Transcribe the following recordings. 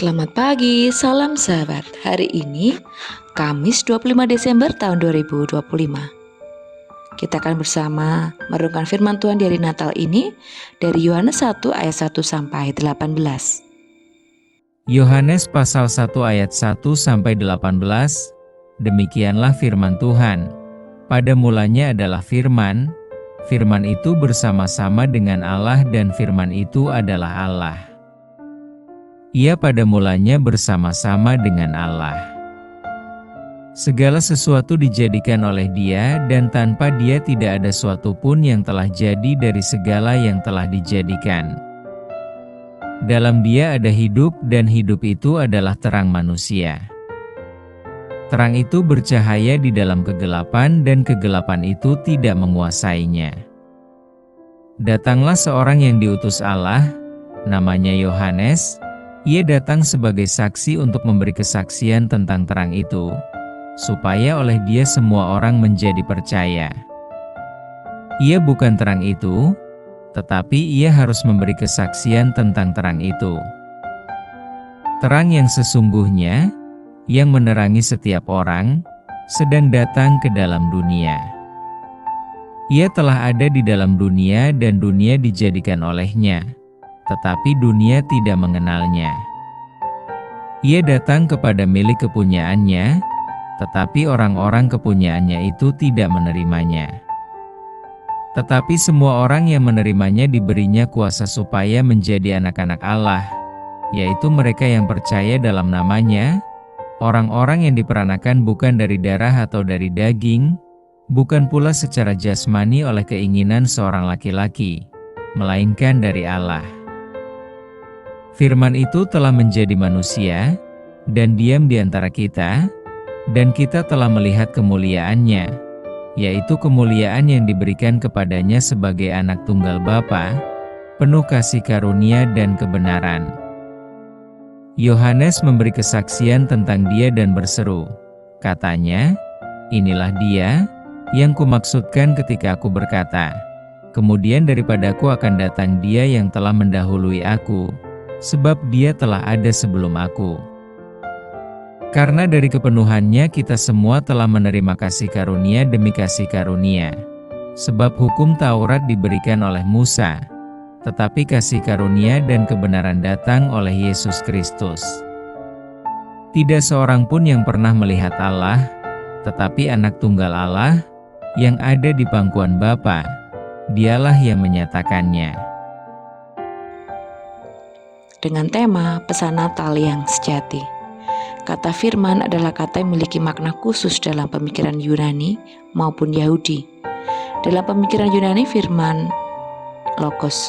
Selamat pagi, salam sahabat. Hari ini Kamis 25 Desember tahun 2025. Kita akan bersama merenungkan firman Tuhan di hari Natal ini dari Yohanes 1 ayat 1 sampai 18. Yohanes pasal 1 ayat 1 sampai 18. Demikianlah firman Tuhan. Pada mulanya adalah firman, firman itu bersama-sama dengan Allah dan firman itu adalah Allah. Ia pada mulanya bersama-sama dengan Allah. Segala sesuatu dijadikan oleh Dia, dan tanpa Dia tidak ada suatu pun yang telah jadi dari segala yang telah dijadikan. Dalam Dia ada hidup, dan hidup itu adalah terang manusia. Terang itu bercahaya di dalam kegelapan, dan kegelapan itu tidak menguasainya. Datanglah seorang yang diutus Allah, namanya Yohanes. Ia datang sebagai saksi untuk memberi kesaksian tentang terang itu, supaya oleh dia semua orang menjadi percaya. Ia bukan terang itu, tetapi ia harus memberi kesaksian tentang terang itu. Terang yang sesungguhnya, yang menerangi setiap orang, sedang datang ke dalam dunia. Ia telah ada di dalam dunia dan dunia dijadikan olehnya, tetapi dunia tidak mengenalnya. Ia datang kepada milik kepunyaannya, tetapi orang-orang kepunyaannya itu tidak menerimanya. Tetapi semua orang yang menerimanya diberinya kuasa supaya menjadi anak-anak Allah, yaitu mereka yang percaya dalam namanya, orang-orang yang diperanakan bukan dari darah atau dari daging, bukan pula secara jasmani oleh keinginan seorang laki-laki, melainkan dari Allah. Firman itu telah menjadi manusia, dan diam di antara kita, dan kita telah melihat kemuliaannya, yaitu kemuliaan yang diberikan kepadanya sebagai anak tunggal Bapa, penuh kasih karunia dan kebenaran. Yohanes memberi kesaksian tentang dia dan berseru, katanya, "Inilah dia, yang kumaksudkan ketika aku berkata, kemudian daripadaku akan datang dia yang telah mendahului aku, sebab dia telah ada sebelum aku." Karena dari kepenuhannya kita semua telah menerima kasih karunia demi kasih karunia. Sebab hukum Taurat diberikan oleh Musa, tetapi kasih karunia dan kebenaran datang oleh Yesus Kristus. Tidak seorang pun yang pernah melihat Allah, tetapi anak tunggal Allah, yang ada di pangkuan Bapa, dialah yang menyatakannya. Dengan tema pesan Natal yang sejati. Kata firman adalah kata yang memiliki makna khusus dalam pemikiran Yunani maupun Yahudi. Dalam pemikiran Yunani, firman logos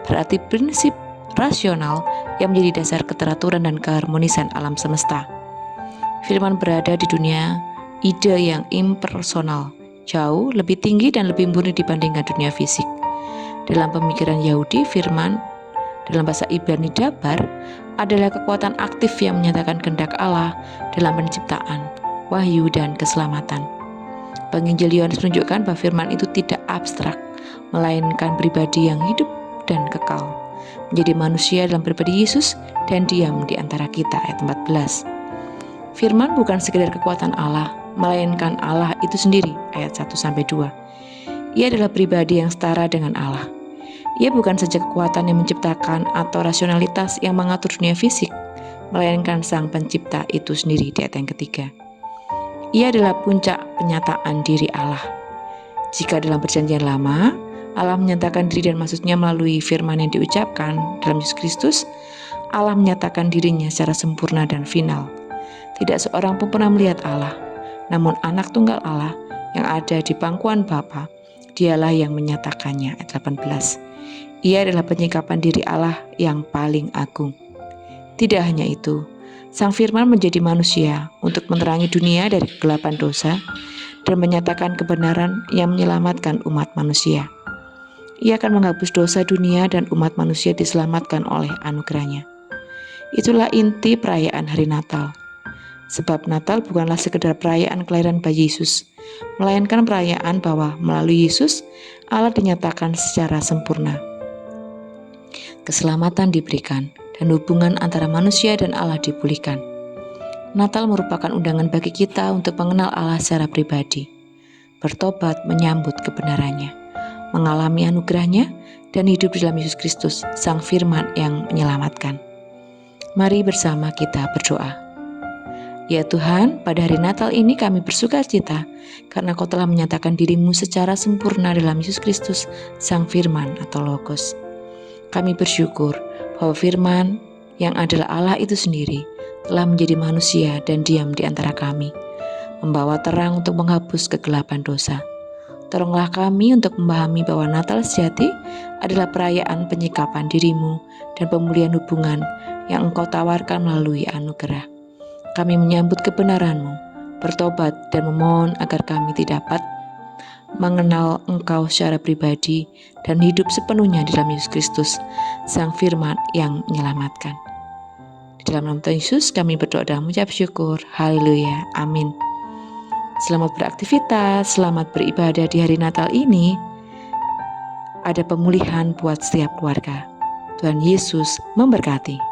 berarti prinsip rasional yang menjadi dasar keteraturan dan keharmonisan alam semesta. Firman berada di dunia ide yang impersonal, jauh lebih tinggi dan lebih murni dibandingkan dunia fisik. Dalam pemikiran Yahudi, firman dalam bahasa Ibrani dabar adalah kekuatan aktif yang menyatakan kehendak Allah dalam penciptaan, wahyu, dan keselamatan. Penginjil Yohanes menunjukkan bahwa firman itu tidak abstrak, melainkan pribadi yang hidup dan kekal, menjadi manusia dalam pribadi Yesus dan diam di antara kita. Ayat 14. Firman bukan sekedar kekuatan Allah, melainkan Allah itu sendiri. Ayat 1-2. Ia adalah pribadi yang setara dengan Allah. Ia bukan saja kekuatan yang menciptakan atau rasionalitas yang mengatur dunia fisik, melainkan Sang Pencipta itu sendiri di ayat yang ketiga. Ia adalah puncak penyataan diri Allah. Jika dalam Perjanjian Lama, Allah menyatakan diri dan maksudnya melalui firman yang diucapkan dalam Yesus Kristus, Allah menyatakan dirinya secara sempurna dan final. Tidak seorang pun pernah melihat Allah, namun anak tunggal Allah yang ada di pangkuan Bapa, dialah yang menyatakannya. Ayat 18. Ia adalah penyingkapan diri Allah yang paling agung. Tidak hanya itu, Sang Firman menjadi manusia untuk menerangi dunia dari kegelapan dosa dan menyatakan kebenaran yang menyelamatkan umat manusia. Ia akan menghapus dosa dunia dan umat manusia diselamatkan oleh anugerahnya. Itulah inti perayaan hari Natal. Sebab Natal bukanlah sekedar perayaan kelahiran bayi Yesus, melainkan perayaan bahwa melalui Yesus, Allah dinyatakan secara sempurna. Keselamatan diberikan dan hubungan antara manusia dan Allah dipulihkan. Natal merupakan undangan bagi kita untuk mengenal Allah secara pribadi, bertobat menyambut kebenarannya, mengalami anugerahnya, dan hidup di dalam Yesus Kristus, Sang Firman yang menyelamatkan. Mari bersama kita berdoa. Ya Tuhan, pada hari Natal ini kami bersuka cita karena Kau telah menyatakan diri-Mu secara sempurna dalam Yesus Kristus, Sang Firman atau Logos. Kami bersyukur bahwa Firman yang adalah Allah itu sendiri telah menjadi manusia dan diam di antara kami, membawa terang untuk menghapus kegelapan dosa. Tolonglah kami untuk memahami bahwa Natal sejati adalah perayaan penyikapan diri-Mu dan pemulihan hubungan yang Engkau tawarkan melalui anugerah. Kami menyambut kebenaran-Mu, bertobat dan memohon agar kami dapat mengenal Engkau secara pribadi dan hidup sepenuhnya di dalam Yesus Kristus, Sang Firman yang menyelamatkan. Di dalam nama Tuhan Yesus kami berdoa dan mengucap syukur. Haleluya. Amin. Selamat beraktivitas, selamat beribadah di hari Natal ini. Ada pemulihan buat setiap keluarga. Tuhan Yesus memberkati.